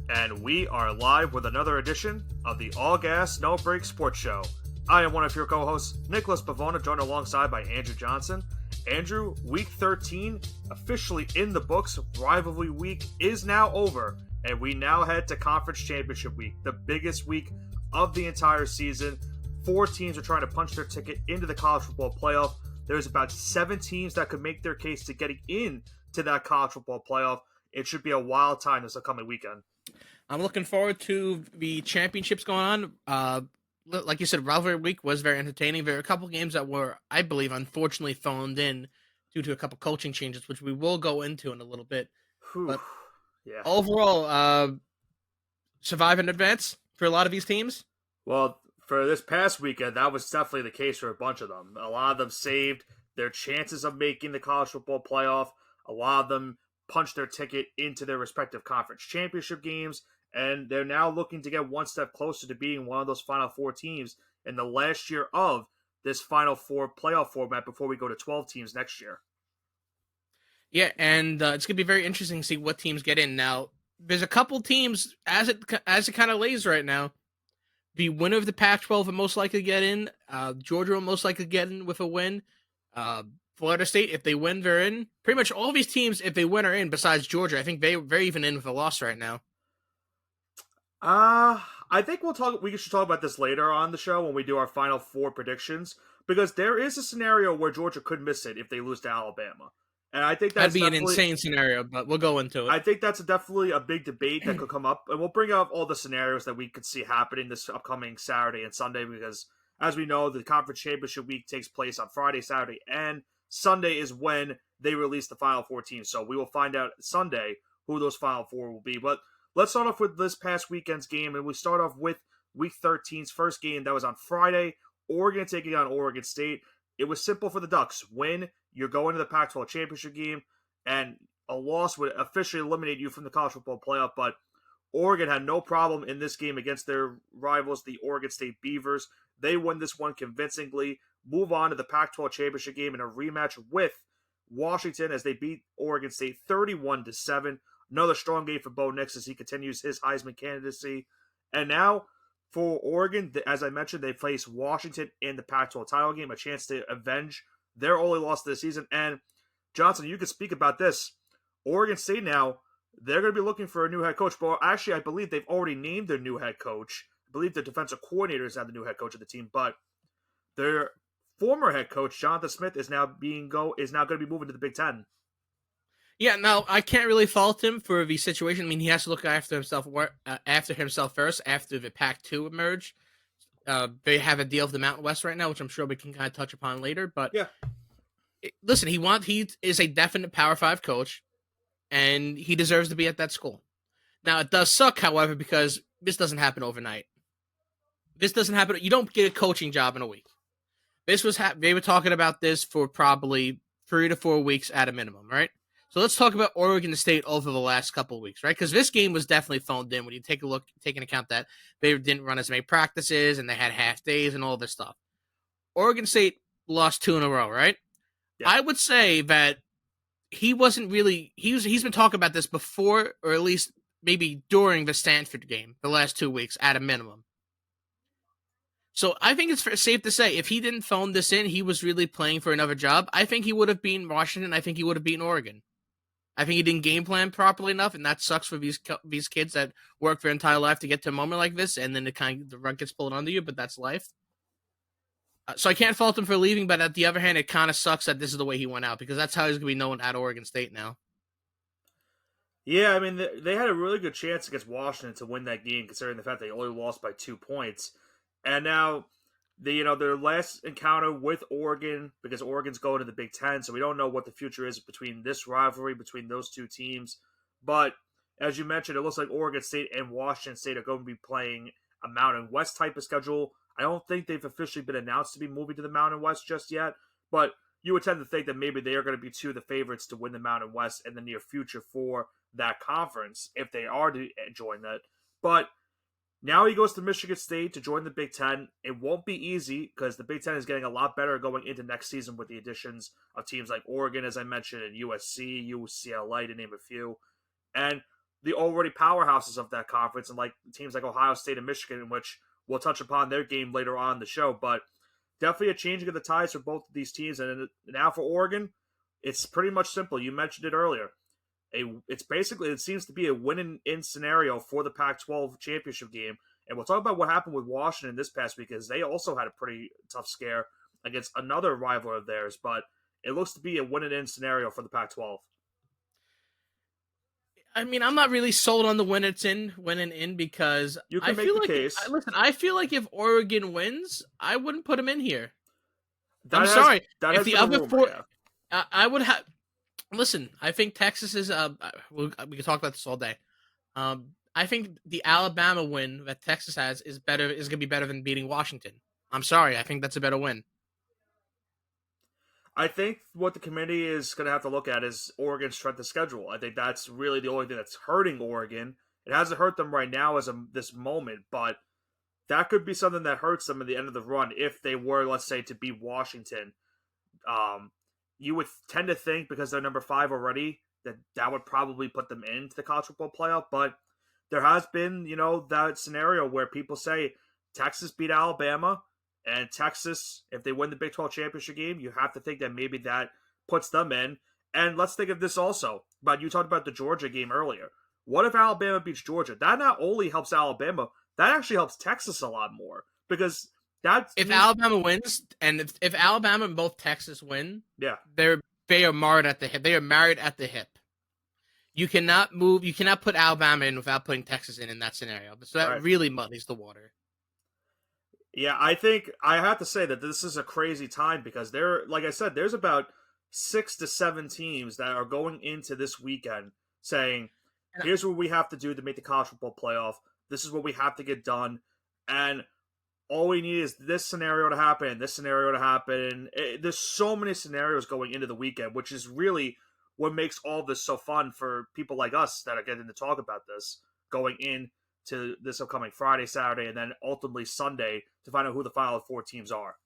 And we are live with another edition of the All Gas No Break Sports Show. I am one of your co-hosts, Nicholas Pavona, joined alongside by Andrew Johnson. Andrew, Week 13 officially in the books. Rivalry Week is now over, and we now head to Conference Championship Week, the biggest week of the entire season. 4 teams are trying to punch their ticket into the college football playoff. There's about 7 teams that could make their case to getting into that college football playoff. It should be a wild time this upcoming weekend. I'm looking forward to the championships going on. Like you said, Rivalry Week was very entertaining. There are a couple games that were, I believe, unfortunately phoned in due to a couple coaching changes, which we will go into in a little bit. Whew. But yeah. Overall, survive in advance for a lot of these teams. Well, for this past weekend, that was definitely the case for a bunch of them. A lot of them saved their chances of making the college football playoff. A lot of them punched their ticket into their respective conference championship games, and they're now looking to get one step closer to being one of those Final Four teams in the last year of this Final Four playoff format before we go to 12 teams next year. Yeah, and it's going to be very interesting to see what teams get in. Now, there's a couple teams, as it kind of lays right now, the winner of the Pac-12 will most likely get in. Georgia will most likely get in with a win. Florida State, if they win, they're in. Pretty much all these teams, if they win, are in, besides Georgia. I think they're even in with a loss right now. I think we should talk about this later on the show when we do our Final Four predictions, because there is a scenario where Georgia could miss it if they lose to Alabama. And I think that'd be an insane scenario, but we'll go into it. I think that's definitely a big debate that could come up, and we'll bring up all the scenarios that we could see happening this upcoming Saturday and Sunday, because as we know, the Conference Championship Week takes place on Friday, Saturday, and Sunday is when they release the Final Four teams. So we will find out Sunday who those Final Four will be. But let's start off with this past weekend's game, and we start off with Week 13's first game that was on Friday. Oregon taking on Oregon State. It was simple for the Ducks. Win, you're going to the Pac-12 championship game, and a loss would officially eliminate you from the college football playoff. But Oregon had no problem in this game against their rivals, the Oregon State Beavers. They won this one convincingly, move on to the Pac-12 championship game in a rematch with Washington as they beat Oregon State 31-7. Another strong game for Bo Nix as he continues his Heisman candidacy. And now for Oregon, as I mentioned, they face Washington in the Pac-12 title game, a chance to avenge their only loss of the season. And Johnson, you could speak about this. Oregon State now, they're going to be looking for a new head coach. But actually, I believe they've already named their new head coach. I believe the defensive coordinator is now the new head coach of the team. But their former head coach, Jonathan Smith, is now going to be moving to the Big Ten. Yeah, now I can't really fault him for the situation. I mean, he has to look after himself first after the Pac-2 emerged. They have a deal of the Mountain West right now, which I'm sure we can kind of touch upon later. But yeah, listen, he is a definite Power 5 coach, and he deserves to be at that school. Now, it does suck, however, because this doesn't happen overnight. This doesn't happen. You don't get a coaching job in a week. They were talking about this for probably 3 to 4 weeks at a minimum, right? So let's talk about Oregon State over the last couple of weeks, right? Because this game was definitely phoned in when you take into account that they didn't run as many practices and they had half days and all this stuff. Oregon State lost 2 in a row, right? Yeah. I would say that he wasn't really he's been talking about this before, or at least maybe during the Stanford game, the last 2 weeks at a minimum. So I think it's safe to say if he didn't phone this in, he was really playing for another job. I think he would have beaten Washington. I think he would have beaten Oregon. I think he didn't game plan properly enough, and that sucks for these kids that work their entire life to get to a moment like this, and then the rug gets pulled onto you, but that's life. So I can't fault him for leaving, but at the other hand, it kind of sucks that this is the way he went out, because that's how he's going to be known at Oregon State now. Yeah, I mean, they had a really good chance against Washington to win that game, considering the fact they only lost by 2 points. And now, their last encounter with Oregon, because Oregon's going to the Big Ten, so we don't know what the future is between this rivalry, between those two teams. But as you mentioned, it looks like Oregon State and Washington State are going to be playing a Mountain West type of schedule. I don't think they've officially been announced to be moving to the Mountain West just yet, but you would tend to think that maybe they are going to be 2 of the favorites to win the Mountain West in the near future for that conference, if they are to join that. But now he goes to Michigan State to join the Big Ten. It won't be easy because the Big Ten is getting a lot better going into next season with the additions of teams like Oregon, as I mentioned, and USC, UCLA, to name a few. And the already powerhouses of that conference, and like teams like Ohio State and Michigan, in which we'll touch upon their game later on in the show. But definitely a changing of the tides for both of these teams. And now for Oregon, it's pretty much simple. You mentioned it earlier. It seems to be a win-in scenario for the Pac-12 championship game. And we'll talk about what happened with Washington this past week, because they also had a pretty tough scare against another rival of theirs. But it looks to be a win-in scenario for the Pac-12. I mean, I'm not really sold on the winning in because You can I make feel the like case. listen, I feel like if Oregon wins, I wouldn't put him in here. That I'm sorry. That If has the been a other rumor, four, yeah. I would have. Listen, I think Texas is. We can talk about this all day. I think the Alabama win that Texas has is better. Is going to be better than beating Washington. I'm sorry. I think that's a better win. I think what the committee is going to have to look at is Oregon's strength of schedule. I think that's really the only thing that's hurting Oregon. It hasn't hurt them right now as this moment, but that could be something that hurts them at the end of the run if they were, let's say, to beat Washington. You would tend to think, because they're number 5 already, that would probably put them into the college football playoff. But there has been, that scenario where people say Texas beat Alabama, and Texas, if they win the Big 12 championship game, you have to think that maybe that puts them in. And let's think of this also. But you talked about the Georgia game earlier. What if Alabama beats Georgia? That not only helps Alabama, that actually helps Texas a lot more, because if Alabama wins, and if Alabama and both Texas win, yeah, they are marred at the hip. They are married at the hip. You cannot move. You cannot put Alabama in without putting Texas in that scenario. So that really muddies the water. Yeah, I think I have to say that this is a crazy time, because like I said, there's about 6 to 7 teams that are going into this weekend saying, here's what we have to do to make the college football playoff. This is what we have to get done. And all we need is this scenario to happen, this scenario to happen. There's so many scenarios going into the weekend, which is really what makes all this so fun for people like us that are getting to talk about this going in to this upcoming Friday, Saturday, and then ultimately Sunday to find out who the final 4 teams are.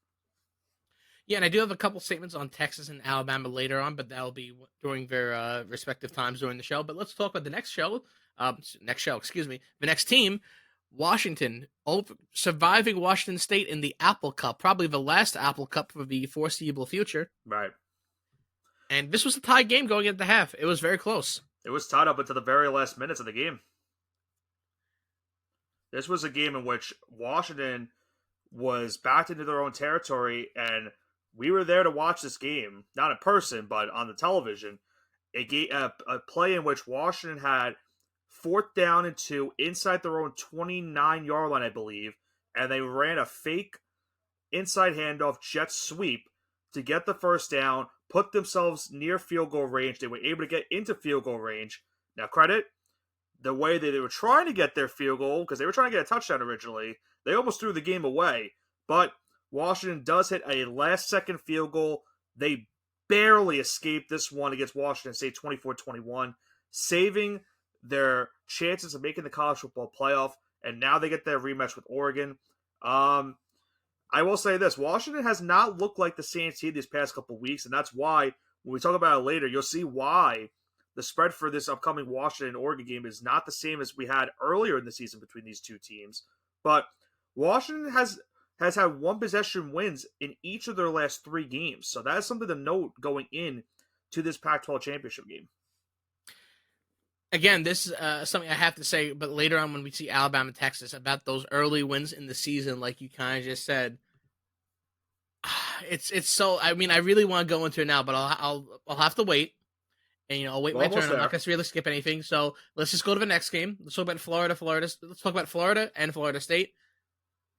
Yeah, and I do have a couple statements on Texas and Alabama later on, but that'll be during their respective times during the show. But let's talk about the next show. The next team, Washington, surviving Washington State in the Apple Cup, probably the last Apple Cup for the foreseeable future. Right. And this was a tie game going into the half. It was very close. It was tied up until the very last minutes of the game. This was a game in which Washington was backed into their own territory, and we were there to watch this game, not in person, but on the television. A play in which Washington had 4th down and 2 inside their own 29-yard line, I believe, and they ran a fake inside handoff jet sweep to get the first down, put themselves near field goal range. They were able to get into field goal range. Now, credit the way that they were trying to get their field goal, because they were trying to get a touchdown originally. They almost threw the game away, but Washington does hit a last-second field goal. They barely escaped this one against Washington State 24-21, saving their chances of making the college football playoff, and now they get their rematch with Oregon. I will say this, Washington has not looked like the same team these past couple weeks, and that's why, when we talk about it later, you'll see why the spread for this upcoming Washington-Oregon game is not the same as we had earlier in the season between these two teams. But Washington has had 1 possession wins in each of their last 3 games. So that is something to note going in to this Pac-12 championship game. Again, this is something I have to say, but later on when we see Alabama and Texas, about those early wins in the season, like you kind of just said, it's so. I mean, I really want to go into it now, but I'll have to wait, and I'll wait my turn. I'm not going to really skip anything. So let's just go to the next game. Let's talk about Florida. Let's talk about Florida and Florida State.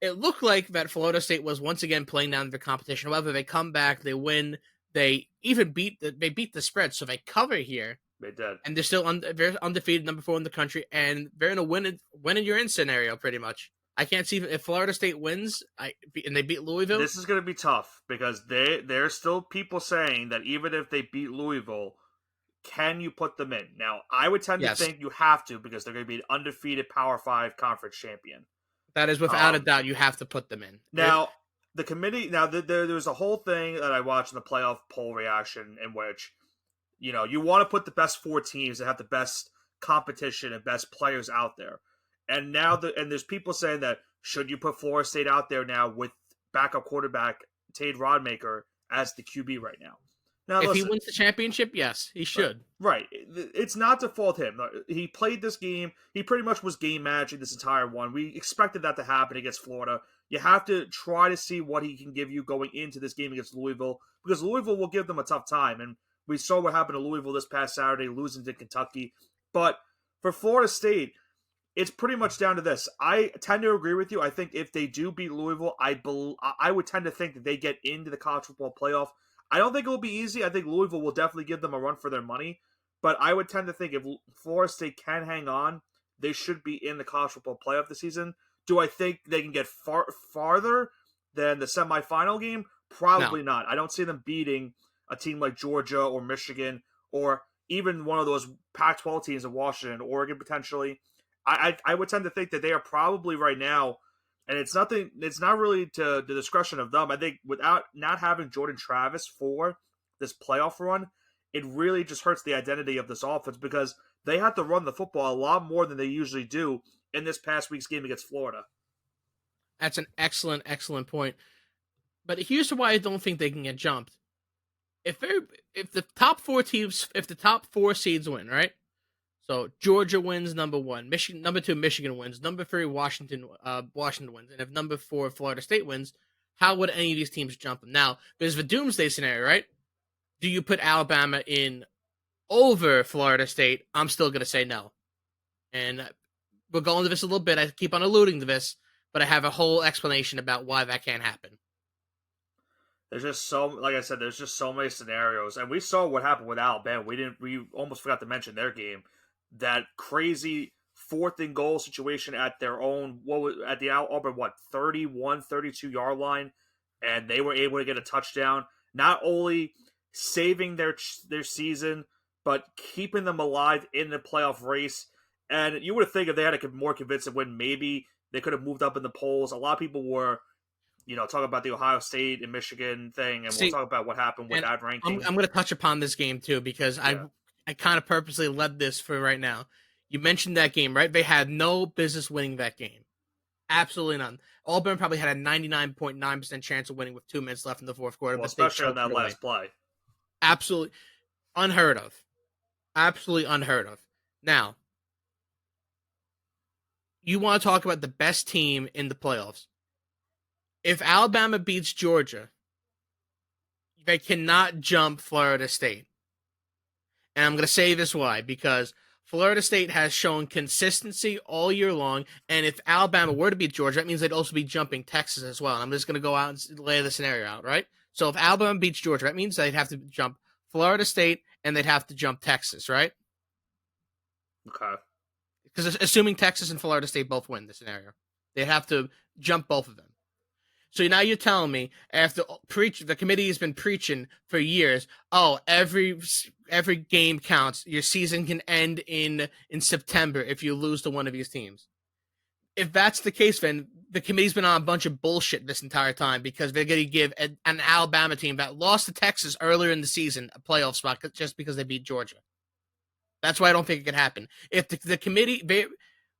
It looked like that Florida State was once again playing down the competition. However, they come back, they win, they even beat the spread, so they cover here. They did, and they're still they're undefeated, number 4 in the country, and they're in a win and you're in scenario pretty much. I can't see if Florida State wins and they beat Louisville. This is going to be tough, because there's still people saying that even if they beat Louisville, can you put them in? Now, I would tend to think you have to, because they're going to be an undefeated Power 5 conference champion. That is without a doubt. You have to put them in. Now, the committee. Now, there was a whole thing that I watched in the playoff poll reaction in which, you want to put the best 4 teams that have the best competition and best players out there. And now there's people saying that should you put Florida State out there now with backup quarterback Tade Rodmaker as the QB right now? Now, If he listen, wins the championship, yes, he should. right. It's not to fault him. He played this game. He pretty much was game managing this entire one. We expected that to happen against Florida. You have to try to see what he can give you going into this game against Louisville, because Louisville will give them a tough time. And we saw what happened to Louisville this past Saturday, losing to Kentucky. But for Florida State, it's pretty much down to this. I tend to agree with you. I think if they do beat Louisville, I would tend to think that they get into the college football playoff. I don't think it will be easy. I think Louisville will definitely give them a run for their money. But I would tend to think if Florida State can hang on, they should be in the college football playoff this season. Do I think they can get farther than the semifinal game? Probably not. I don't see them beating a team like Georgia or Michigan or even one of those Pac-12 teams in Washington, Oregon potentially. I would tend to think that they are probably right now, and it's not really to the discretion of them. I think without not having Jordan Travis for this playoff run, it really just hurts the identity of this offense because they have to run the football a lot more than they usually do in this past week's game against Florida. That's an excellent, excellent point. But here's why I don't think they can get jumped. If the top four seeds win, right? So Georgia wins number 1, Michigan number 2, Michigan wins, number 3, Washington wins, and if number 4, Florida State wins, how would any of these teams jump them? Now, there's the doomsday scenario, right? Do you put Alabama in over Florida State? I'm still gonna say no, and we'll go into this a little bit. I keep on alluding to this, but I have a whole explanation about why that can't happen. There's just like I said, there's just so many scenarios, and we saw what happened with Alabama. We almost forgot to mention their game. That crazy 4th and goal situation at their own, at the Auburn, 31, 32-yard line, and they were able to get a touchdown, not only saving their season, but keeping them alive in the playoff race. And you would think if they had a more convincing win, maybe they could have moved up in the polls. A lot of people were, talking about the Ohio State and Michigan thing, and we'll talk about what happened with that ranking. I'm going to touch upon this game, too, because I kind of purposely led this for right now. You mentioned that game, right? They had no business winning that game. Absolutely none. Auburn probably had a 99.9% chance of winning with 2 minutes left in the fourth quarter. Well, especially on that last play. Absolutely unheard of. Absolutely unheard of. Now, you want to talk about the best team in the playoffs. If Alabama beats Georgia, they cannot jump Florida State. And I'm going to say this why, because Florida State has shown consistency all year long, and if Alabama were to beat Georgia, that means they'd also be jumping Texas as well. And I'm just going to go out and lay the scenario out, right? So if Alabama beats Georgia, that means they'd have to jump Florida State and they'd have to jump Texas, right? Okay. Because assuming Texas and Florida State both win the scenario, they'd have to jump both of them. So now you're telling me after the committee has been preaching for years, every game counts. Your season can end in September if you lose to one of these teams. If that's the case, then the committee's been on a bunch of bullshit this entire time because they're going to give an Alabama team that lost to Texas earlier in the season a playoff spot just because they beat Georgia. That's why I don't think it could happen. If the committee,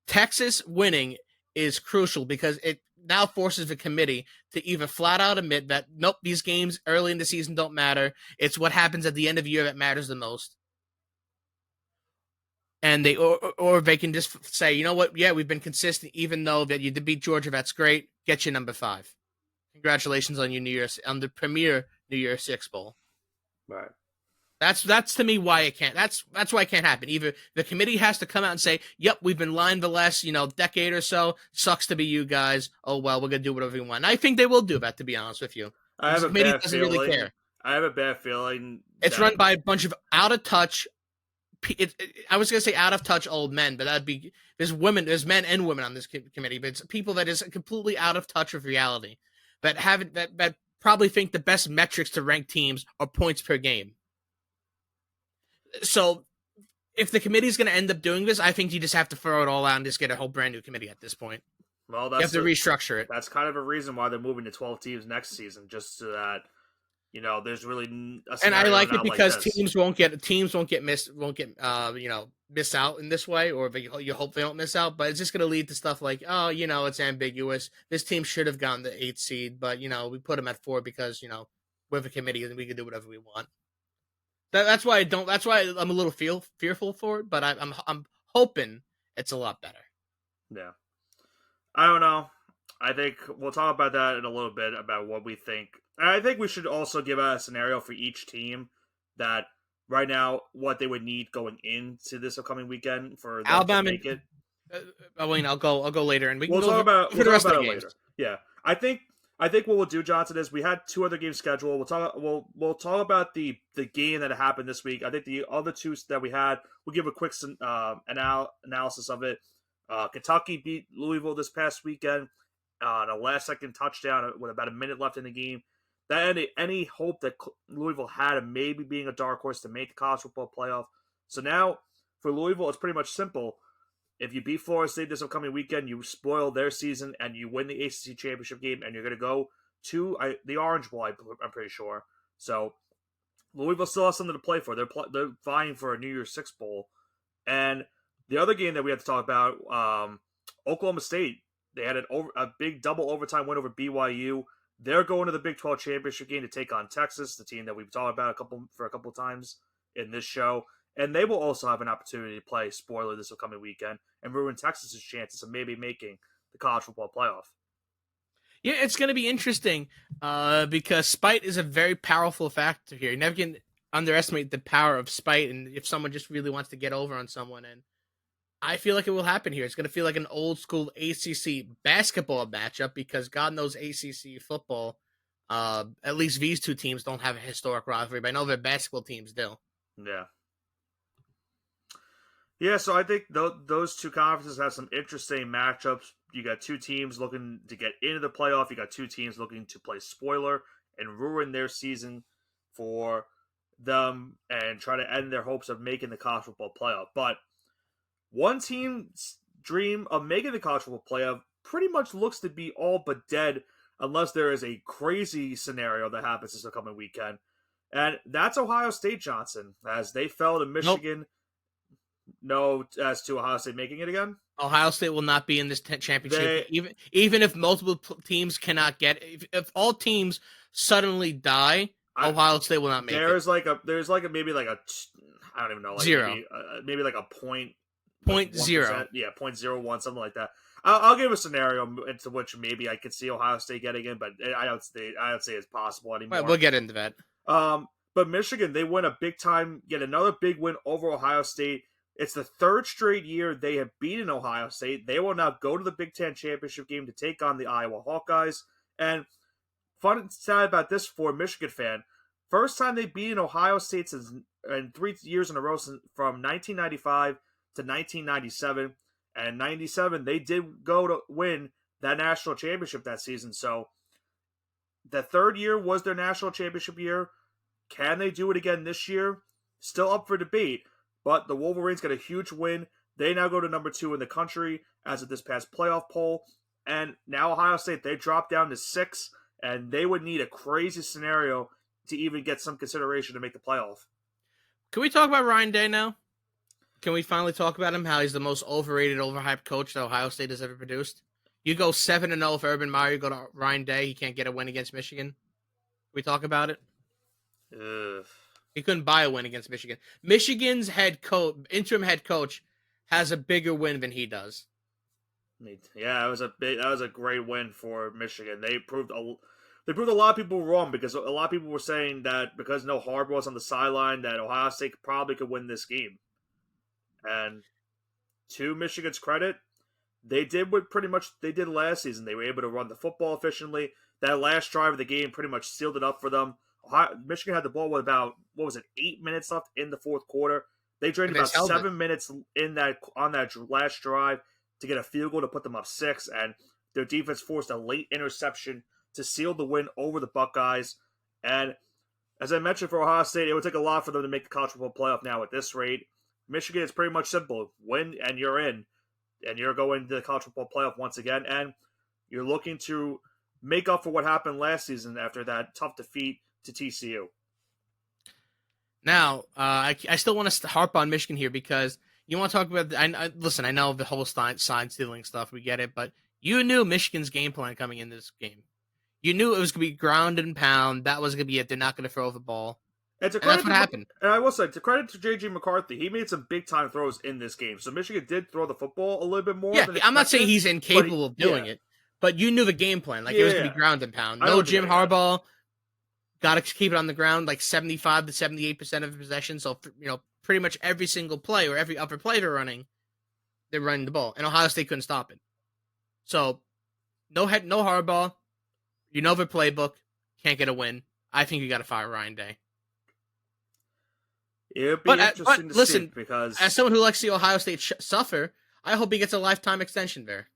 Texas winning is crucial because it now forces the committee to either flat out admit that, nope, these games early in the season don't matter. It's what happens at the end of the year that matters the most. And or they can just say, you know what? Yeah, we've been consistent, even though that you did beat Georgia. That's great. Get you number 5. Congratulations on your on the premier New Year's Six bowl. Right. That's to me why it can't. That's why it can't happen. Either the committee has to come out and say, "Yep, we've been lying the last decade or so. Sucks to be you guys. Oh well, we're gonna do whatever we want." And I think they will do that. To be honest with you, the committee doesn't really care. I have a bad feeling. It's run by a bunch of out of touch. I was gonna say out of touch old men, but that'd be there's men and women on this committee, but it's people that is completely out of touch with reality, that probably think the best metrics to rank teams are points per game. So, if the committee's going to end up doing this, I think you just have to throw it all out and just get a whole brand new committee at this point. Well, you have to restructure it. That's kind of a reason why they're moving to 12 teams next season, just so that there's really a And I scenario like it now like because this. miss out in this way, or you hope they don't miss out. But it's just going to lead to stuff like, oh, it's ambiguous. This team should have gotten the 8th seed, but we put them at 4 because we're the committee and we can do whatever we want. That's why I don't. That's why I'm a little fearful for it. But I'm hoping it's a lot better. Yeah. I don't know. I think we'll talk about that in a little bit about what we think. And I think we should also give a scenario for each team that right now what they would need going into this upcoming weekend for them to Alabama. make it. I'll go later, and we can We'll go talk about for the rest of the it games. later. Yeah, I think what we'll do, Johnson, is we had 2 other games scheduled. We'll talk about the game that happened this week. I think the other 2 that we had, we'll give a quick analysis of it. Kentucky beat Louisville this past weekend on a last-second touchdown with about a minute left in the game. That ended any hope that Louisville had of maybe being a dark horse to make the college football playoff. So now, for Louisville, it's pretty much simple. If you beat Florida State this upcoming weekend, you spoil their season and you win the ACC championship game, and you're going to go to the Orange Bowl, I'm pretty sure. So Louisville still has something to play for. They're vying for a New Year's Six bowl. And the other game that we have to talk about, Oklahoma State, they had a big double overtime win over BYU. They're going to the Big 12 championship game to take on Texas, the team that we've talked about a couple times in this show. And they will also have an opportunity to play spoiler this upcoming weekend and ruin Texas's chances of maybe making the college football playoff. Yeah, it's going to be interesting because spite is a very powerful factor here. You never can underestimate the power of spite, and if someone just really wants to get over on someone. And I feel like it will happen here. It's going to feel like an old school ACC basketball matchup because God knows ACC football, at least these 2 teams don't have a historic rivalry, but I know their basketball teams do. Yeah. Yeah, so I think those 2 conferences have some interesting matchups. You got 2 teams looking to get into the playoff. You got 2 teams looking to play spoiler and ruin their season for them and try to end their hopes of making the college football playoff. But one team's dream of making the college football playoff pretty much looks to be all but dead unless there is a crazy scenario that happens this upcoming weekend. And that's Ohio State, Johnson, as they fell to Michigan. Nope. No, as to Ohio State making it again. Ohio State will not be in this championship, even if multiple teams cannot get. If all teams suddenly die, Ohio State will not make it. There's maybe like a I don't even know, like 0. maybe like a point. 0.0. Yeah, 0.01, something like that. I'll give a scenario into which maybe I could see Ohio State getting in, but I don't say it's possible anymore. Right, we'll get into that. But Michigan, they win a big time, get another big win over Ohio State. It's the 3rd straight year they have beaten Ohio State. They will now go to the Big Ten championship game to take on the Iowa Hawkeyes. And fun stat about this for a Michigan fan, first time they beat Ohio State since in 3 years in a row from 1995 to 1997. And in 97, they did go to win that national championship that season. So the 3rd year was their national championship year. Can they do it again this year? Still up for debate. But the Wolverines got a huge win. They now go to number 2 in the country as of this past playoff poll. And now Ohio State, they dropped down to 6, and they would need a crazy scenario to even get some consideration to make the playoff. Can we talk about Ryan Day now? Can we finally talk about him? How he's the most overrated, overhyped coach that Ohio State has ever produced? You go 7-0 for Urban Meyer, you go to Ryan Day, he can't get a win against Michigan. Can we talk about it? Ugh. He couldn't buy a win against Michigan. Michigan's interim head coach, has a bigger win than he does. Yeah, that was a great win for Michigan. They proved a lot of people wrong because a lot of people were saying that because no Harbaugh was on the sideline, that Ohio State probably could win this game. And to Michigan's credit, they did what pretty much they did last season. They were able to run the football efficiently. That last drive of the game pretty much sealed it up for them. Michigan had the ball with about 8 minutes left in the 4th quarter. They drained about 7 minutes on that last drive to get a field goal to put them up 6, and their defense forced a late interception to seal the win over the Buckeyes. And as I mentioned for Ohio State, it would take a lot for them to make the college football playoff now at this rate. Michigan is pretty much simple: win and you're in, and you're going to the college football playoff once again, and you're looking to make up for what happened last season after that tough defeat to TCU. Now, I still want to harp on Michigan here because you want to talk about. Listen, I know the whole sign stealing stuff. We get it, but you knew Michigan's game plan coming in this game. You knew it was going to be ground and pound. That was going to be it. They're not going to throw the ball. And that's what happened. And I will say, to credit to J.J. McCarthy, he made some big-time throws in this game. So Michigan did throw the football a little bit more. Yeah, I'm not saying he's incapable of doing it, but you knew the game plan. Like, it was going to be ground and pound. No Jim Harbaugh. Got to keep it on the ground, like 75 to 78% of the possession. So, pretty much every single play or every upper play they're running the ball. And Ohio State couldn't stop it. So, no Harbaugh. You know their playbook. Can't get a win. I think you got to fire Ryan Day. It would be interesting to see because as someone who likes to see Ohio State suffer, I hope he gets a lifetime extension there.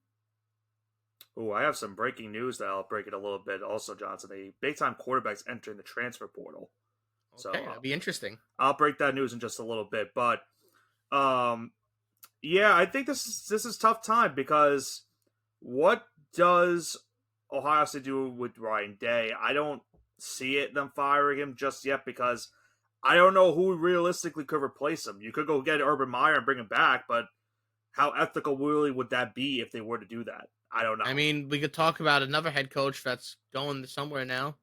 Oh, I have some breaking news that I'll break it a little bit. Also, Johnson, a big-time quarterback's entering the transfer portal. Okay, so that'd be interesting. I'll break that news in just a little bit, but yeah, I think this is tough time because what does Ohio State do with Ryan Day? I don't see them firing him just yet because I don't know who realistically could replace him. You could go get Urban Meyer and bring him back, but how ethical really would that be if they were to do that? I don't know. I mean, we could talk about another head coach that's going somewhere now.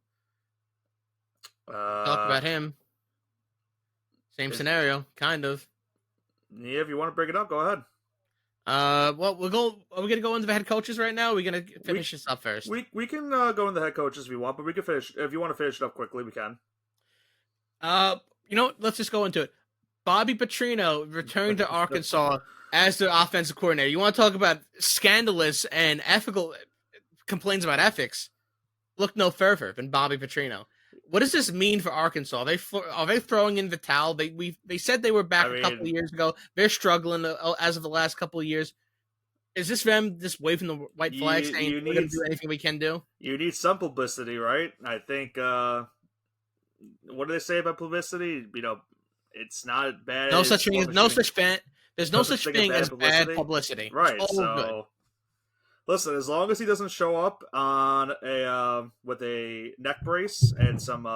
Talk about him. Same scenario, kind of. Yeah, if you want to bring it up, go ahead. Well, are we gonna go into the head coaches right now? Or are we gonna finish this up first? We can go into the head coaches if you want, but we can finish if you want to finish it up quickly. We can. Let's just go into it. Bobby Petrino returned to Arkansas as their offensive coordinator. You want to talk about scandalous and ethical complaints about ethics? Look no further than Bobby Petrino. What does this mean for Arkansas? Are they throwing in the towel? They said they were back a couple of years ago. They're struggling as of the last couple of years. Is this them just waving the white flag saying we're going to do anything we can do? You need some publicity, right? I think. What do they say about publicity? It's not bad. There's no such thing as bad publicity. Right. So, good. Listen, as long as he doesn't show up on with a neck brace and some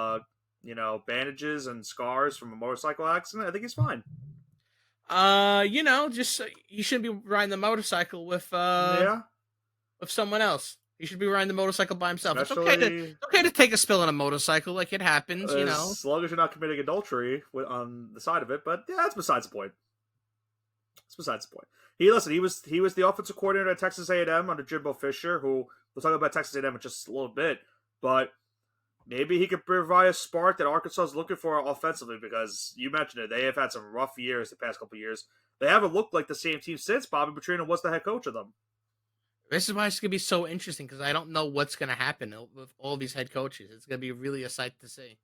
bandages and scars from a motorcycle accident, I think he's fine. Just he shouldn't be riding the motorcycle with someone else. He should be riding the motorcycle by himself. Especially, it's okay to take a spill on a motorcycle, like it happens, As long as you're not committing adultery on the side of it, but yeah, that's besides the point. He was the offensive coordinator at Texas A&M under Jimbo Fisher, who we'll talk about Texas A&M in just a little bit, but maybe he could provide a spark that Arkansas is looking for offensively because you mentioned it. They have had some rough years the past couple of years. They haven't looked like the same team since Bobby Petrino was the head coach of them. This is why it's going to be so interesting because I don't know what's going to happen with all these head coaches. It's going to be really a sight to see.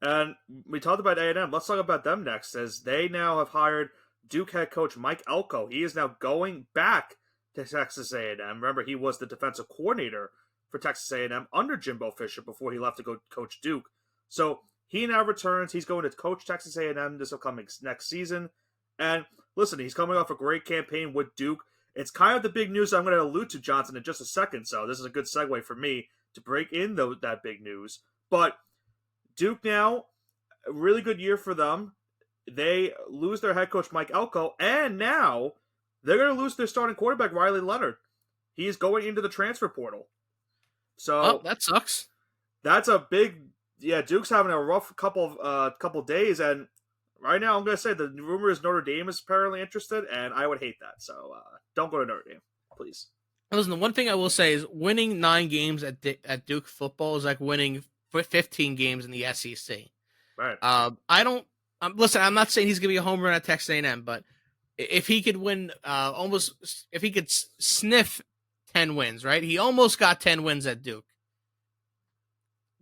And we talked about A&M. Let's talk about them next, as they now have hired Duke head coach Mike Elko. He is now going back to Texas A&M. Remember, he was the defensive coordinator for Texas A&M under Jimbo Fisher before he left to go coach Duke. So he now returns. He's going to coach Texas A&M this upcoming next season. And listen, he's coming off a great campaign with Duke. It's kind of the big news I'm going to allude to, Johnson, in just a second. So this is a good segue for me to break in that big news. But Duke now, a really good year for them. They lose their head coach, Mike Elko, and now they're going to lose their starting quarterback, Riley Leonard. He's going into the transfer portal. So that sucks. That's a big... Yeah, Duke's having a rough couple days, and right now I'm going to say the rumor is Notre Dame is apparently interested, and I would hate that. So don't go to Notre Dame, please. Listen, the one thing I will say is winning 9 games at Duke football is like winning 15 games in the SEC. Right. Listen, I'm not saying he's going to be a home run at Texas A&M, but if he could win if he could sniff 10 wins, right? He almost got 10 wins at Duke.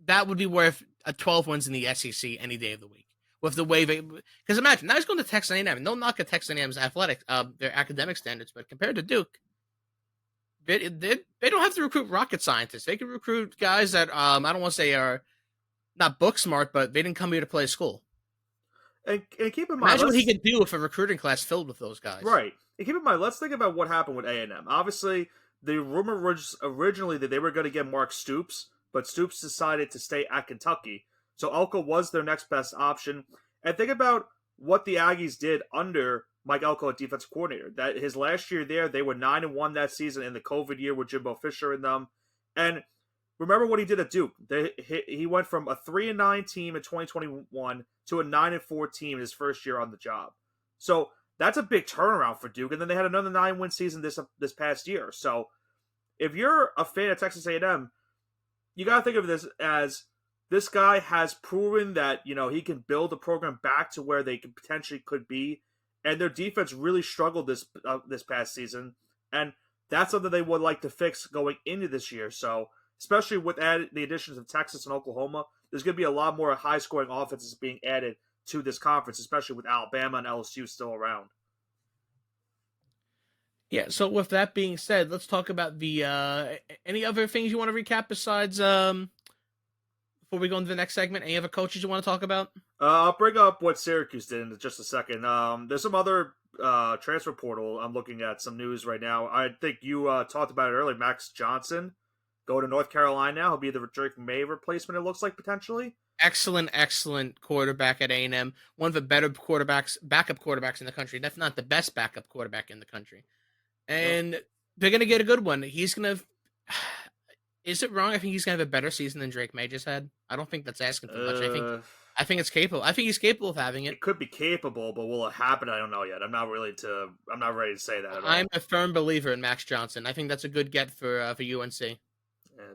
That would be worth 12 wins in the SEC any day of the week. With the way because imagine, now he's going to Texas A&M, and don't knock at Texas A&M's their academic standards, but compared to Duke, they don't have to recruit rocket scientists. They can recruit guys that I don't want to say are not book smart, but they didn't come here to play school. And keep in mind, imagine what he could do with a recruiting class filled with those guys. Right. And keep in mind, let's think about what happened with A&M. Obviously, the rumor was originally that they were going to get Mark Stoops, but Stoops decided to stay at Kentucky. So Elko was their next best option. And think about what the Aggies did under Mike Elko at defensive coordinator. That his last year there, they were 9-1 that season in the COVID year with Jimbo Fisher in them. And remember what he did at Duke. He went from a 3-9 team in 2021 to a 9-4 team his first year on the job. So that's a big turnaround for Duke. And then they had another 9-win season this past year. So if you're a fan of Texas A&M, you got to think of this as this guy has proven that he can build the program back to where they could be, and their defense really struggled this past season, and that's something they would like to fix going into this year. So, especially with the additions of Texas and Oklahoma, there's going to be a lot more high-scoring offenses being added to this conference, especially with Alabama and LSU still around. Yeah, so with that being said, let's talk about the any other things you want to recap besides before we go into the next segment. Any other coaches you want to talk about? I'll bring up what Syracuse did in just a second. There's some other transfer portal. I'm looking at some news right now. I think you talked about it earlier. Max Johnson go to North Carolina now. He'll be the Drake May replacement, it looks like, potentially. Excellent quarterback at A&M. One of the better backup quarterbacks in the country. That's not the best backup quarterback in the country. And they're going to get a good one. He's going to... Is it wrong? I think he's going to have a better season than Drake May just had. I don't think that's asking too much. I think it's capable. I think he's capable of having it. It could be capable, but will it happen? I don't know yet. I'm not ready to say that at all. I'm a firm believer in Max Johnson. I think that's a good get for UNC.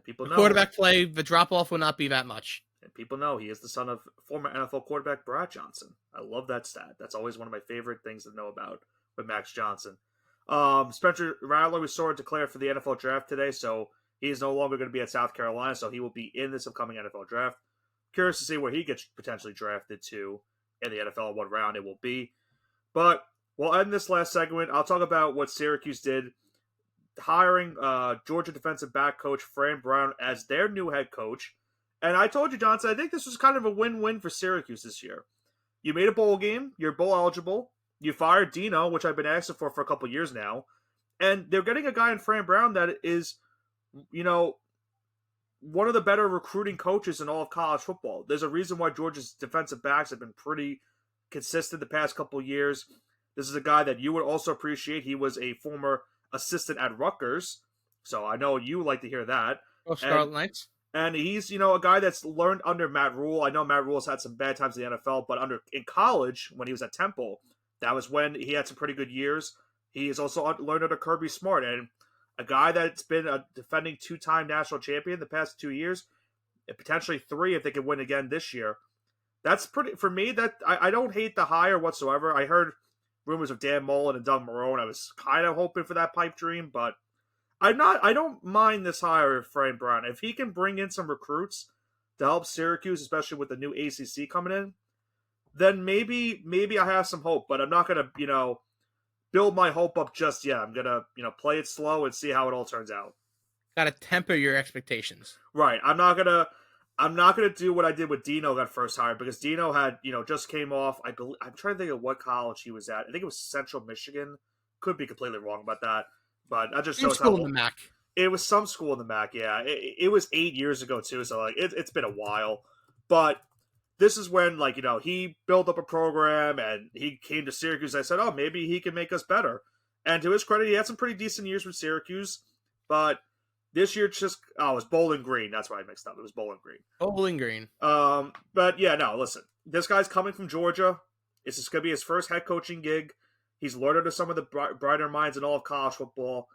People know. Quarterback play, the drop-off will not be that much. And people know he is the son of former NFL quarterback Brad Johnson. I love that stat. That's always one of my favorite things to know about with Max Johnson. Spencer Rattler was sort of declared for the NFL draft today, so he is no longer going to be at South Carolina, so he will be in this upcoming NFL draft. Curious to see where he gets potentially drafted to in the NFL and what round it will be. But we'll end this last segment. I'll talk about what Syracuse did, hiring Georgia defensive back coach Fran Brown as their new head coach. And I told you, Johnson, I think this was kind of a win-win for Syracuse this year. You made a bowl game. You're bowl eligible. You fired Dino, which I've been asking for a couple years now. And they're getting a guy in Fran Brown that is, one of the better recruiting coaches in all of college football. There's a reason why Georgia's defensive backs have been pretty consistent the past couple of years. This is a guy that you would also appreciate. He was a former assistant at Rutgers, so I know you like to hear that. Oh, Scarlet Knights. And he's, a guy that's learned under Matt Rule. I know Matt Rule's had some bad times in the NFL, but in college, when he was at Temple, that was when he had some pretty good years. He has also learned under Kirby Smart, and a guy that's been a defending two-time national champion the past 2 years, and potentially 3 if they can win again this year. That's pretty, for me, that I don't hate the hire whatsoever. I heard rumors of Dan Mullen and Doug Marrone. I was kind of hoping for that pipe dream, but I don't mind this hire of Fran Brown. If he can bring in some recruits to help Syracuse, especially with the new ACC coming in, then maybe I have some hope, but I'm not going to, build my hope up just yet. I'm going to, play it slow and see how it all turns out. Got to temper your expectations. Right. I'm not going to do what I did with Dino got first hired, because Dino had, just came off. I'm trying to think of what college he was at. I think it was Central Michigan. Could be completely wrong about that, but I just shows how in the MAC. It was some school in the MAC. Yeah, it was 8 years ago too. So it's been a while, but this is when he built up a program and he came to Syracuse. I said, oh, maybe he can make us better. And to his credit, he had some pretty decent years with Syracuse, but this year it was Bowling Green. That's why I mixed up. It was Bowling Green. Bowling Green. But yeah, no, listen. This guy's coming from Georgia. This is going to be his first head coaching gig. He's learned under some of the brighter minds in all of college football.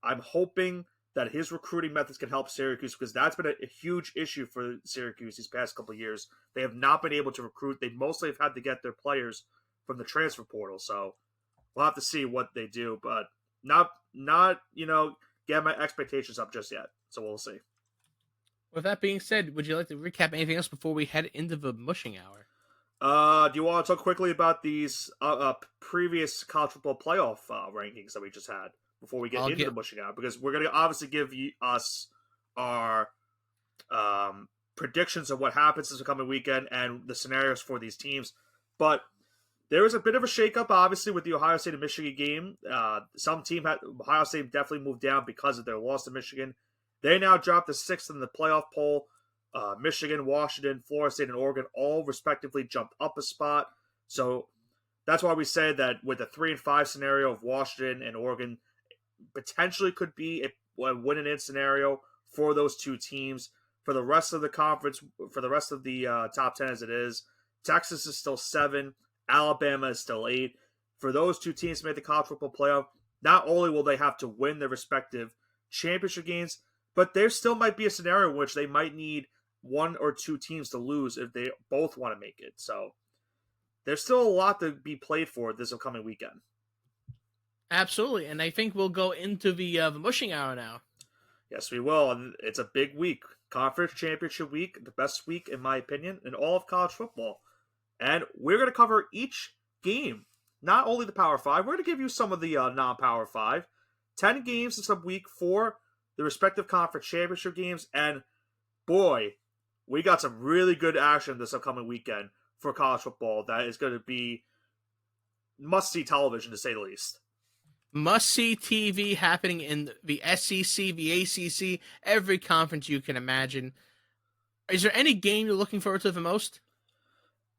I'm hoping that his recruiting methods can help Syracuse, because that's been a huge issue for Syracuse these past couple of years. They have not been able to recruit. They mostly have had to get their players from the transfer portal. So we'll have to see what they do, but not get my expectations up just yet. So we'll see. With that being said, would you like to recap anything else before we head into the Mushing Hour? Do you want to talk quickly about these previous college football playoff rankings that we just had before we get into the Mushing Hour? Because we're going to obviously give us our predictions of what happens this coming weekend and the scenarios for these teams. But there was a bit of a shakeup, obviously, with the Ohio State and Michigan game. Ohio State definitely moved down because of their loss to Michigan. They now dropped to 6th in the playoff poll. Michigan, Washington, Florida State, and Oregon all respectively jumped up a spot. So that's why we say that with the 3-5 scenario of Washington and Oregon potentially could be a win-and-in scenario for those two teams. For the rest of the conference, for the rest of the top 10 as it is, Texas is still 7, Alabama is still 8. For those two teams to make the college football playoff, not only will they have to win their respective championship games, but there still might be a scenario in which they might need one or two teams to lose if they both want to make it. So there's still a lot to be played for this upcoming weekend. Absolutely, and I think we'll go into the Mushing Hour now. Yes, we will. And it's a big week. Conference Championship week, the best week, in my opinion, in all of college football. And we're going to cover each game, not only the Power 5, we're going to give you some of the non-Power 5. 10 games this week for the respective conference championship games. And boy, we got some really good action this upcoming weekend for college football that is going to be must-see television, to say the least. Must-see TV happening in the SEC, the ACC, every conference you can imagine. Is there any game you're looking forward to the most?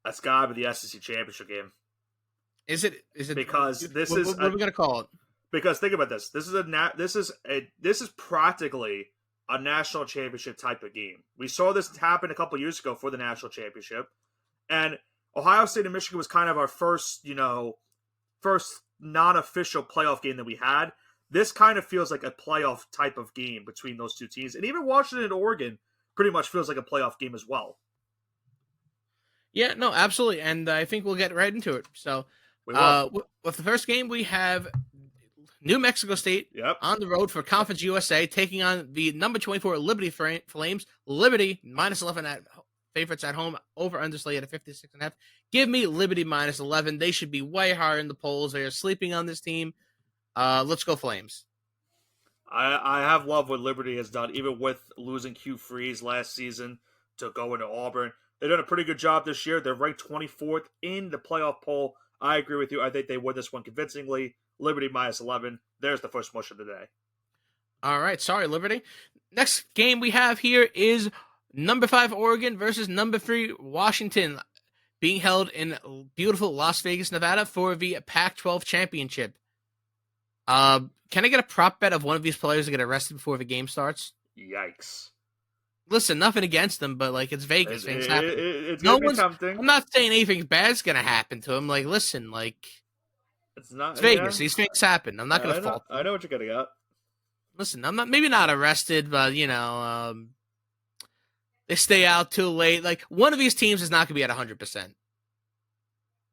That's got to be the SEC championship game. Is it? Because this is what are we gonna call it? Because think about this. This is practically a national championship type of game. We saw this happen a couple years ago for the national championship, and Ohio State and Michigan was kind of our first non-official playoff game that we had. This kind of feels like a playoff type of game between those two teams, and even Washington and Oregon pretty much feels like a playoff game as well. Yeah, no, absolutely, and I think we'll get right into it. So, with the first game, we have New Mexico State on the road for Conference USA, taking on the number 24 Liberty Flames. Liberty -11 at favorites at home, over under slate at 56.5. Give me Liberty -11. They should be way higher in the polls. They are sleeping on this team. Let's go Flames. I have loved what Liberty has done, even with losing Hugh Freeze last season to go into Auburn. They've done a pretty good job this year. They're ranked 24th in the playoff poll. I agree with you. I think they win this one convincingly. Liberty -11. There's the first mush of the day. All right. Sorry, Liberty. Next game we have here is number 5 Oregon versus number 3 Washington, being held in beautiful Las Vegas, Nevada for the Pac-12 championship. Can I get a prop bet of one of these players to get arrested before the game starts? Yikes. Listen, nothing against them, but like it's Vegas, things happen. It's no one's. I'm not saying anything bad's gonna happen to him. Like, listen, like it's Vegas. These things happen. I'm not gonna fault them. I know what you're getting at. Listen, I'm maybe not arrested, but they stay out too late. Like, one of these teams is not gonna be at 100%,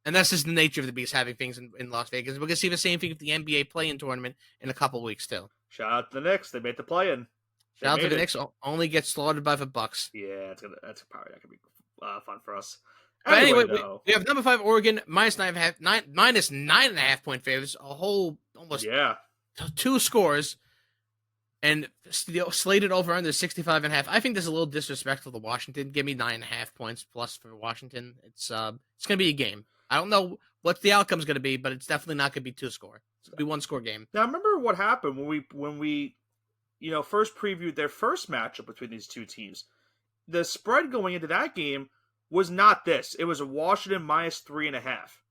and that's just the nature of the beast, having things in Las Vegas. We're gonna see the same thing with the NBA play-in tournament in a couple weeks too. Shout out to the Knicks. They made the play-in. Shout out to the Knicks. Only get slaughtered by the Bucks. Yeah, that could be fun for us. But anyway, we have number 5 Oregon minus 9.5 point favorites. A whole almost 2 scores, and slated over under 65.5. I think this is a little disrespectful to Washington. Give me 9.5 points plus for Washington. It's gonna be a game. I don't know what the outcome's gonna be, but it's definitely not gonna be 2 score. It's gonna be 1 score game. Now remember what happened when we first previewed their first matchup between these two teams. The spread going into that game was not this. It was a Washington -3.5.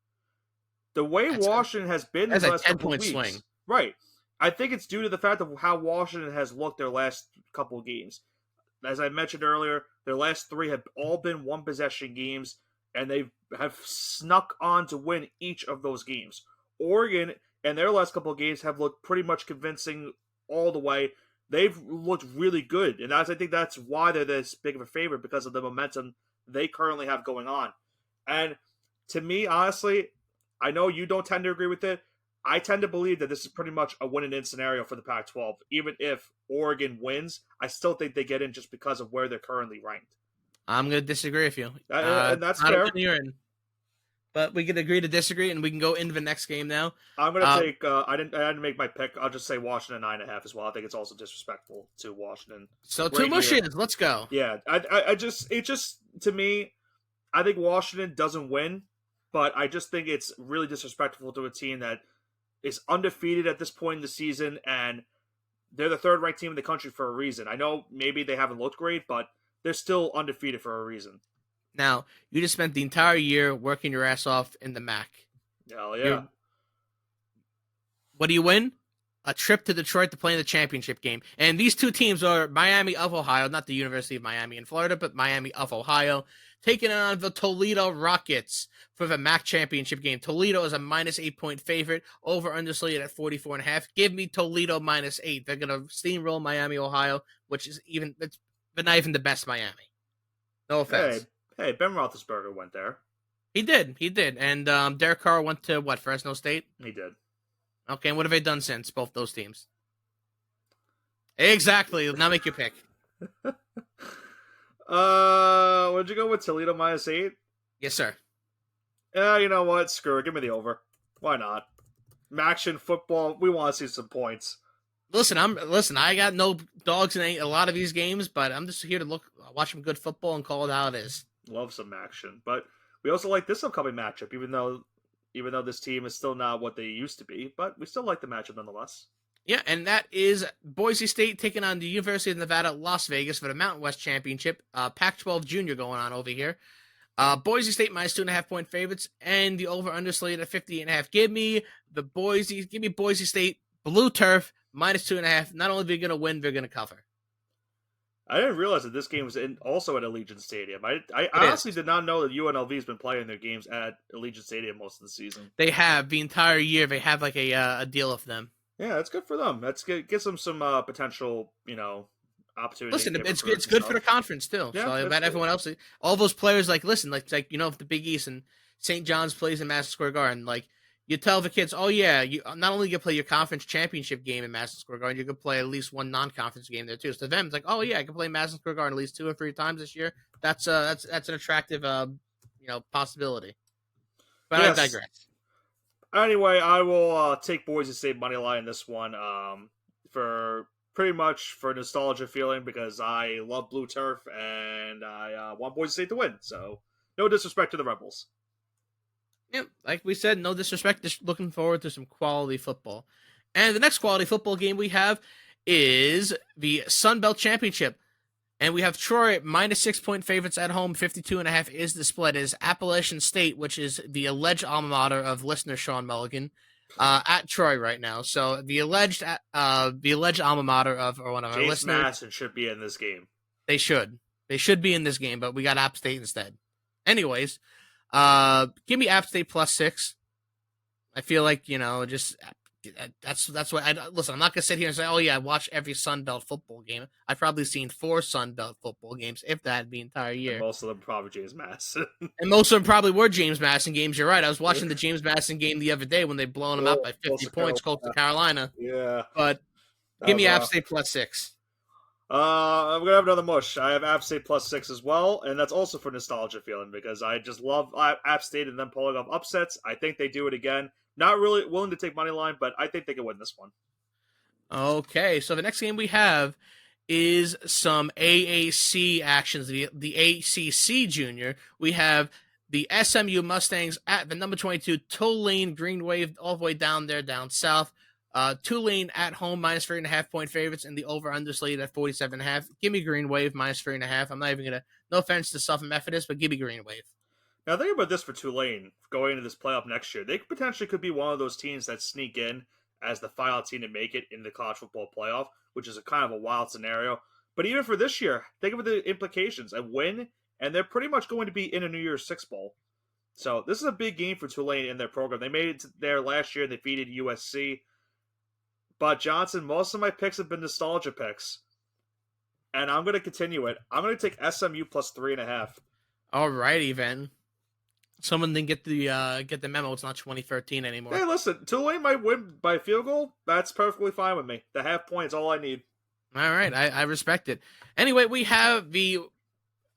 The way Washington has been the last couple of weeks, swing. Right. I think it's due to the fact of how Washington has looked their last couple of games. As I mentioned earlier, their last 3 have all been one-possession games, and they have snuck on to win each of those games. Oregon, and their last couple of games, have looked pretty much convincing all the way. They've looked really good, and I think that's why they're this big of a favorite, because of the momentum they currently have going on. And to me, honestly, I know you don't tend to agree with it. I tend to believe that this is pretty much a win-and-in scenario for the Pac-12. Even if Oregon wins, I still think they get in just because of where they're currently ranked. I'm going to disagree with you. And that's fair. You're in. But we can agree to disagree, and we can go into the next game now. I'm going to take. I didn't make my pick. I'll just say Washington 9.5 as well. I think it's also disrespectful to Washington. So 2 mushes. Let's go. Yeah, it just to me, I think Washington doesn't win, but I just think it's really disrespectful to a team that is undefeated at this point in the season, and they're the 3rd ranked team in the country for a reason. I know maybe they haven't looked great, but they're still undefeated for a reason. Now, you just spent the entire year working your ass off in the MAC. Hell yeah. What do you win? A trip to Detroit to play in the championship game. And these two teams are Miami of Ohio, not the University of Miami in Florida, but Miami of Ohio, taking on the Toledo Rockets for the MAC championship game. Toledo is a minus 8-point favorite, over underslated at 44.5. Give me Toledo minus 8. They're going to steamroll Miami, Ohio, which is not even the best Miami. No offense. Hey, Ben Roethlisberger went there. He did. And Derek Carr went to, Fresno State? He did. Okay, and what have they done since, both those teams? Exactly. Now make your pick. Would you go with Toledo minus 8? Yes, sir. You know what? Screw it. Give me the over. Why not? Action football. We want to see some points. Listen, I got no dogs in a lot of these games, but I'm just here to watch some good football and call it how it is. Love some action, but we also like this upcoming matchup, even though this team is still not what they used to be, but we still like the matchup nonetheless. Yeah, and that is Boise State taking on the University of Nevada, Las Vegas for the Mountain West Championship. Pac-12 Junior going on over here. Boise State minus 2.5-point favorites, and the over/under slate at 50.5. Give me Boise State blue turf minus 2.5. Not only are they going to win, they're going to cover. I didn't realize that this game was also at Allegiant Stadium. I honestly did not know that UNLV has been playing their games at Allegiant Stadium most of the season. They have the entire year. They have like a deal with them. Yeah, that's good for them. That's good. Gives them some potential, opportunity. Listen, it's good for the conference too. Yeah, so about everyone else, all those players, like if the Big East and St. John's plays in Madison Square Garden, like you tell the kids, oh yeah, you not only get to play your conference championship game in Madison Square Garden, you can play at least one non-conference game there too. So to them, it's like, oh yeah, I can play Madison Square Garden at least 2 or 3 times this year. That's an attractive possibility. But yes. I digress. Anyway, I will take Boise State money line in this one for pretty much for nostalgia feeling because I love blue turf and I want Boise State to win. So no disrespect to the Rebels. Yeah, like we said, no disrespect. Just looking forward to some quality football. And the next quality football game we have is the Sun Belt Championship. And we have Troy minus 6-point favorites at home. 52.5 is the split. It is Appalachian State, which is the alleged alma mater of listener Sean Mulligan, at Troy right now. So the alleged alma mater of one of our listeners. James Madison should be in this game. They should be in this game, but we got App State instead. Anyways, give me App State plus 6. I feel like that's what listen. I'm not gonna sit here and say, oh yeah, I watch every Sun Belt football game. I've probably seen 4 Sun Belt football games, if that, the entire year. And most of them probably James Madison. And most of them probably were James Madison games. You're right. I was watching the James Madison game the other day when they blown them up by 50 points, close to Carolina. Yeah, but give me App State plus 6. I'm gonna have another mush. I have App State plus 6 as well, and that's also for nostalgia feeling because I just love App State and them pulling off upsets. I think they do it again. Not really willing to take money line, but I think they can win this one. Okay, so the next game we have is some AAC actions. The ACC Junior. We have the SMU Mustangs at the number 22 Tulane Green Wave all the way down there, down south. Tulane at home minus 3.5-point favorites, and the over/under slated at 47.5. Give me Green Wave minus 3.5. I'm not even gonna. No offense to Southern Methodist, but give me Green Wave. Now think about this for Tulane going into this playoff next year. They potentially could be one of those teams that sneak in as the final team to make it in the college football playoff, which is a kind of a wild scenario. But even for this year, think of the implications. A win, and they're pretty much going to be in a New Year's Six Bowl. So this is a big game for Tulane in their program. They made it there last year. They defeated USC. But Johnson, most of my picks have been nostalgia picks. And I'm going to continue it. I'm going to take SMU plus 3.5. All righty, then. Someone didn't get the memo. It's not 2013 anymore. Hey, listen, Tulane might win by a field goal. That's perfectly fine with me. The half point is all I need. All right, I respect it. Anyway, we have the,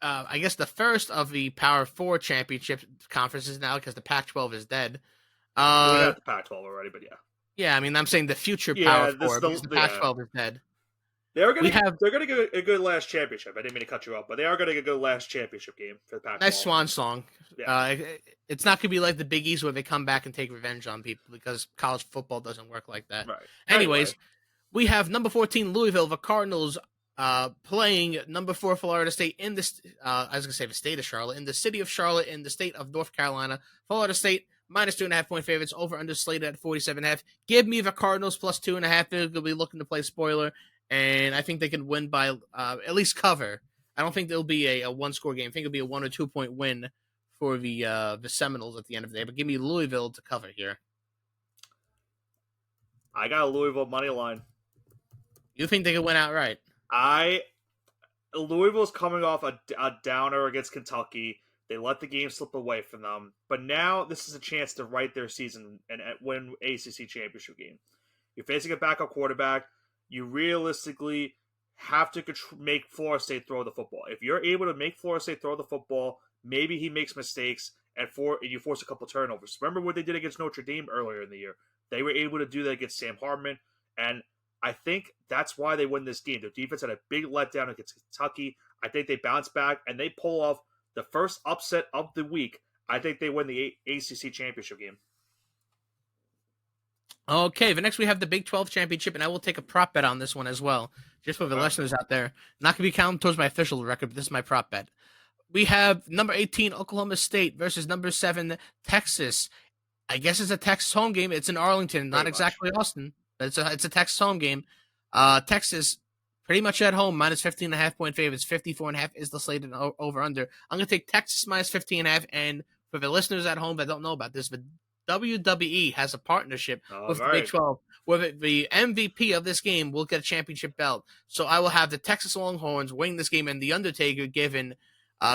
I guess the first of the Power 4 championship conferences now because the Pac-12 is dead. We got the Pac-12 already, but yeah. Yeah, I mean, I'm saying the future Power 4 because the Pac-12 is dead. They're going to get a good last championship. I didn't mean to cut you off, but they are going to get a good last championship game for the Pac-12. Nice swan song. Yeah. It's not going to be like the Big East where they come back and take revenge on people because college football doesn't work like that. Right. Anyways, we have number 14 Louisville, the Cardinals, playing number 4 Florida State in this. I was gonna say the state of Charlotte, in the city of Charlotte, in the state of North Carolina. Florida State minus 2.5 point favorites, over under slated at 47.5. Give me the Cardinals plus 2.5. They're gonna be looking to play spoiler, and I think they can win by at least cover. I don't think there'll be a 1-score game. I think it'll be a 1 or 2 point win for the Seminoles at the end of the day. But give me Louisville to cover here. I got a Louisville money line. You think they could win outright? Louisville's coming off a downer against Kentucky. They let the game slip away from them, but now this is a chance to right their season and win ACC championship game. You're facing a backup quarterback. You realistically have to make Florida State throw the football. If you're able to make Florida State throw the football, maybe he makes mistakes and you force a couple turnovers. Remember what they did against Notre Dame earlier in the year? They were able to do that against Sam Hartman, and I think that's why they win this game. Their defense had a big letdown against Kentucky. I think they bounce back and they pull off the first upset of the week. I think they win the ACC championship game. Okay, but next we have the Big 12 championship, and I will take a prop bet on this one as well, just for the listeners out there. Not going to be counted towards my official record, but this is my prop bet. We have number 18, Oklahoma State, versus number 7, Texas. I guess it's a Texas home game. It's in Arlington, not exactly Austin, but it's a Texas home game. Texas, pretty much at home, minus 15.5 point favorites. 54.5 is the slated over-under. I'm going to take Texas minus 15.5, and for the listeners at home that don't know about this, the WWE has a partnership with the Big 12, where the MVP of this game will get a championship belt. So I will have the Texas Longhorns winning this game, and The Undertaker giving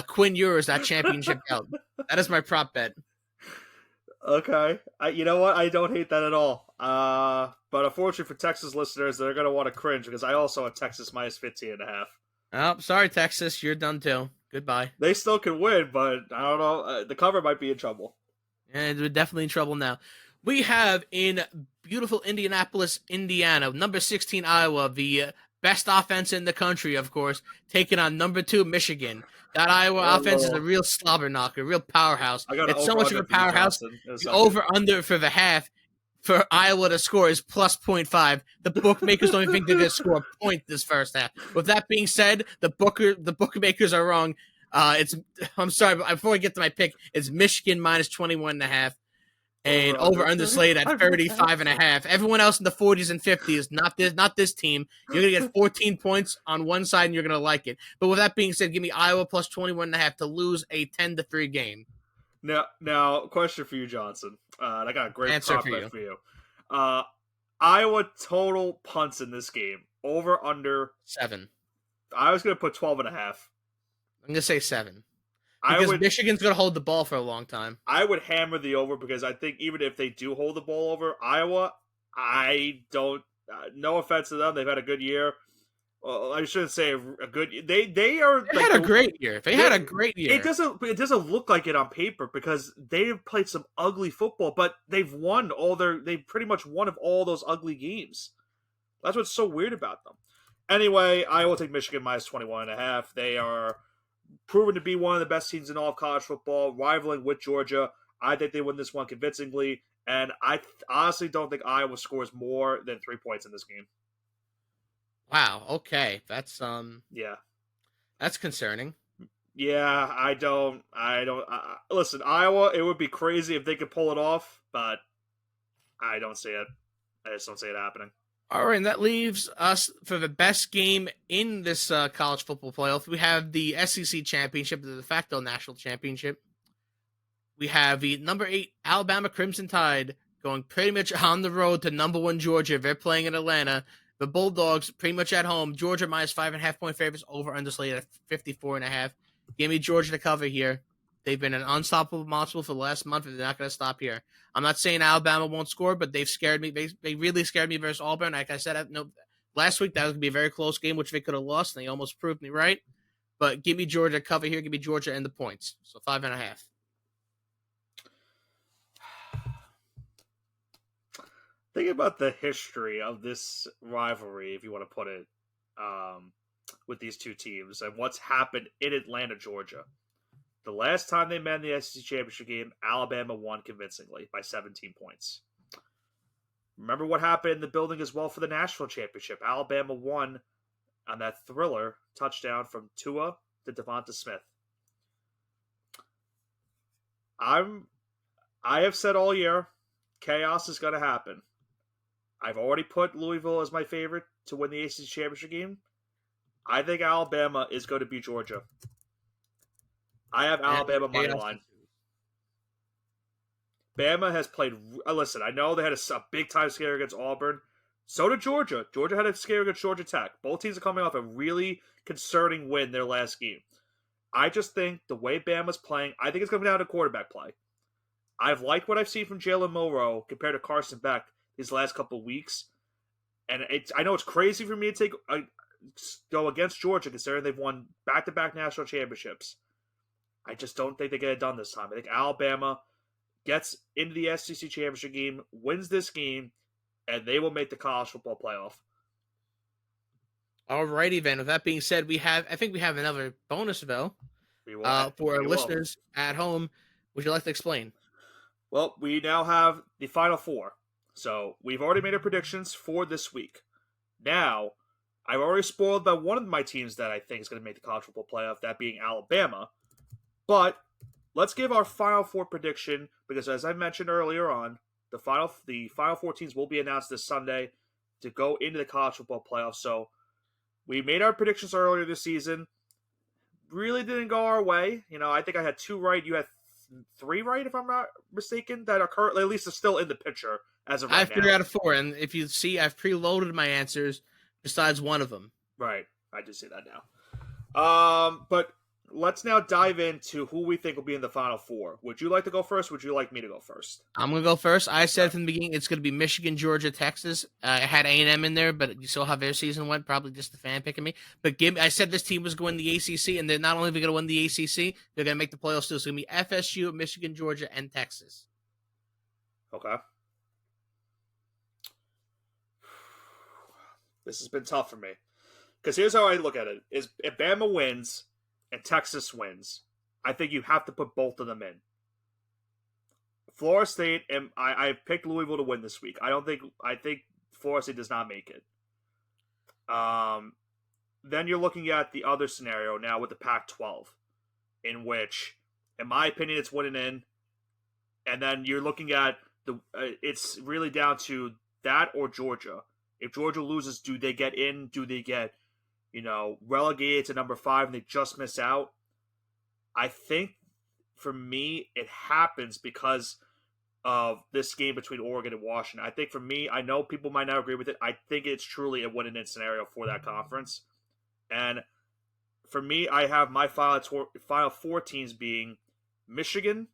Quinn Ewers that championship belt. That is my prop bet. Okay. You know what? I don't hate that at all. But unfortunately for Texas listeners, they're going to want to cringe because I also have Texas minus 15.5. Oh, sorry, Texas. You're done too. Goodbye. They still can win, but I don't know. The cover might be in trouble. And we're definitely in trouble now. We have in beautiful Indianapolis, Indiana, number 16, Iowa, the best offense in the country, of course, taking on number 2, Michigan. That Iowa offense is a real slobber knocker, real powerhouse. It's so much of a powerhouse. The over-under for the half for Iowa to score is plus 0.5. The bookmakers don't even think they're going to score a point this first half. With that being said, the bookmakers are wrong. I'm sorry, but before I get to my pick, it's Michigan minus 21.5. And over-under slate at 35.5. Everyone else in the 40s and 50s, not this team. You're going to get 14 points on one side, and you're going to like it. But with that being said, give me Iowa plus 21.5 to lose a 10-3 game. Now, question for you, Johnson. I got a great prop bet for you. Iowa total punts in this game. Over, under. 7. I was going to put 12.5. I'm going to say 7. Because Michigan's going to hold the ball for a long time. I would hammer the over because I think even if they do hold the ball over, Iowa, I don't. No offense to them, they've had a good year. Well, I shouldn't say a good. They had a great year. They had a great year. It doesn't look like it on paper because they've played some ugly football, but they've won they've pretty much won of all those ugly games. That's what's so weird about them. Anyway, I will take Michigan minus 21.5. They are proven to be one of the best teams in all of college football, rivaling with Georgia. I think they win this one convincingly, and I honestly don't think Iowa scores more than 3 points in this game. Wow. Okay, that's yeah, that's concerning. Yeah, I don't. Listen, Iowa. It would be crazy if they could pull it off, but I don't see it. I just don't see it happening. All right, and that leaves us for the best game in this college football playoff. We have the SEC championship, the de facto national championship. We have the number 8 Alabama Crimson Tide going pretty much on the road to number 1 Georgia. They're playing in Atlanta. The Bulldogs pretty much at home. Georgia minus 5.5 point favorites, over underslated at 54.5. Give me Georgia to cover here. They've been an unstoppable monster for the last month, and they're not going to stop here. I'm not saying Alabama won't score, but they've scared me. They really scared me versus Auburn. Like I said, last week that was going to be a very close game, which they could have lost, and they almost proved me right. But give me Georgia to cover here. Give me Georgia and the points. So 5.5. Think about the history of this rivalry, if you want to put it, with these two teams, and what's happened in Atlanta, Georgia. The last time they met in the SEC championship game, Alabama won convincingly by 17 points. Remember what happened in the building as well for the national championship. Alabama won on that thriller touchdown from Tua to Devonta Smith. I have said all year, chaos is going to happen. I've already put Louisville as my favorite to win the ACC championship game. I think Alabama is going to beat Georgia. I have Alabama money line. Bama has played. Listen, I know they had a big time scare against Auburn. So did Georgia. Georgia had a scare against Georgia Tech. Both teams are coming off a really concerning win their last game. I just think the way Bama's playing, I think it's going to come down to quarterback play. I've liked what I've seen from Jalen Milroe compared to Carson Beck these last couple of weeks. And I know it's crazy for me to go against Georgia considering they've won back-to-back national championships. I just don't think they get it done this time. I think Alabama gets into the SEC championship game, wins this game, and they will make the college football playoff. Alrighty then. With that being said, I think we have another bonus, Vel, for our listeners at home. Would you like to explain? Well, we now have the Final Four. So we've already made our predictions for this week. Now, I've already spoiled by one of my teams that I think is going to make the college football playoff, that being Alabama. But let's give our Final Four prediction, because as I mentioned earlier on, the Final Four teams will be announced this Sunday to go into the college football playoff. So we made our predictions earlier this season. Really didn't go our way. I think I had 2 right. You had 3 right, if I'm not mistaken, that are currently, at least, are still in the picture as of right now. I figured out 4, and if you see, I've preloaded my answers besides one of them. Right. I do see that now. But let's now dive into who we think will be in the Final Four. Would you like to go first? Would you like me to go first? I'm going to go first. I said from the beginning it's going to be Michigan, Georgia, Texas. I had A&M in there, but you saw how their season went. Probably just the fan picking me. But I said this team was going to win the ACC, and they're not only going to win the ACC, they're going to make the playoffs too. So it's going to be FSU, Michigan, Georgia, and Texas. Okay. This has been tough for me. Because here's how I look at it. Is if Bama wins and Texas wins, I think you have to put both of them in. Florida State, and I picked Louisville to win this week. I think Florida State does not make it. Then you're looking at the other scenario now with the Pac-12, in which, in my opinion, it's winning in. And then you're looking at it's really down to that or Georgia. If Georgia loses, do they get in? Do they get, relegated to number 5 and they just miss out? I think, for me, it happens because of this game between Oregon and Washington. I think, for me, I know people might not agree with it. I think it's truly a win-in scenario for that conference. And for me, I have my Final Four teams being Michigan.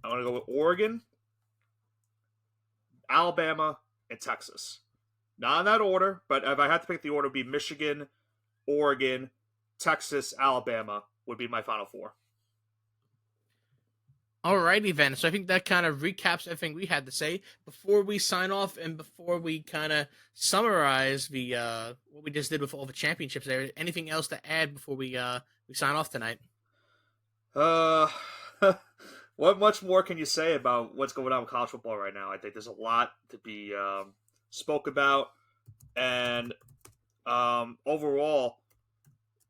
I'm going to go with Oregon, Alabama, and Texas. Not in that order, but if I had to pick the order, it would be Michigan, Oregon, Texas, Alabama would be my Final Four. Alrighty then. So I think that kind of recaps everything we had to say. Before we sign off and before we kind of summarize the what we just did with all the championships there, anything else to add before we sign off tonight? What much more can you say about what's going on with college football right now? I think there's a lot to be spoke about, and overall,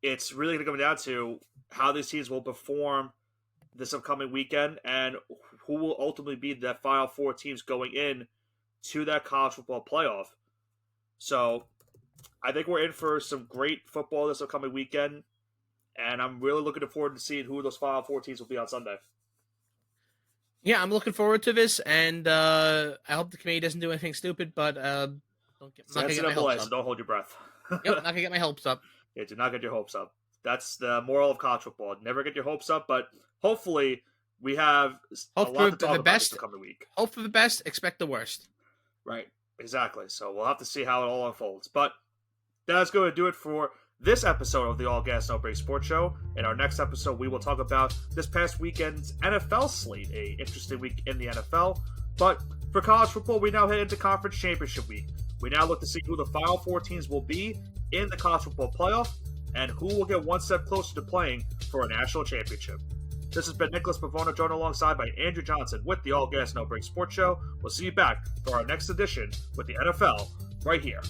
it's really going to come down to how these teams will perform this upcoming weekend and who will ultimately be the Final Four teams going in to that college football playoff. So I think we're in for some great football this upcoming weekend, and I'm really looking forward to seeing who those Final Four teams will be on Sunday. Yeah, I'm looking forward to this, and I hope the committee doesn't do anything stupid, but don't get my hopes up. So don't hold your breath. Yep, not going to get my hopes up. Yeah, do not get your hopes up. That's the moral of college football. Never get your hopes up, but hopefully we have a lot to talk about this coming week. Hope for the best, expect the worst. Right, exactly. So we'll have to see how it all unfolds. But that's going to do it for this episode of the All Gas No Break Sports Show. In our next episode, we will talk about this past weekend's NFL slate, a interesting week in the NFL. But for college football, we now head into Conference Championship Week. We now look to see who the Final Four teams will be in the college football playoff and who will get one step closer to playing for a national championship. This has been Nicholas Pavona, joined alongside by Andrew Johnson with the All Gas No Break Sports Show. We'll see you back for our next edition with the NFL right here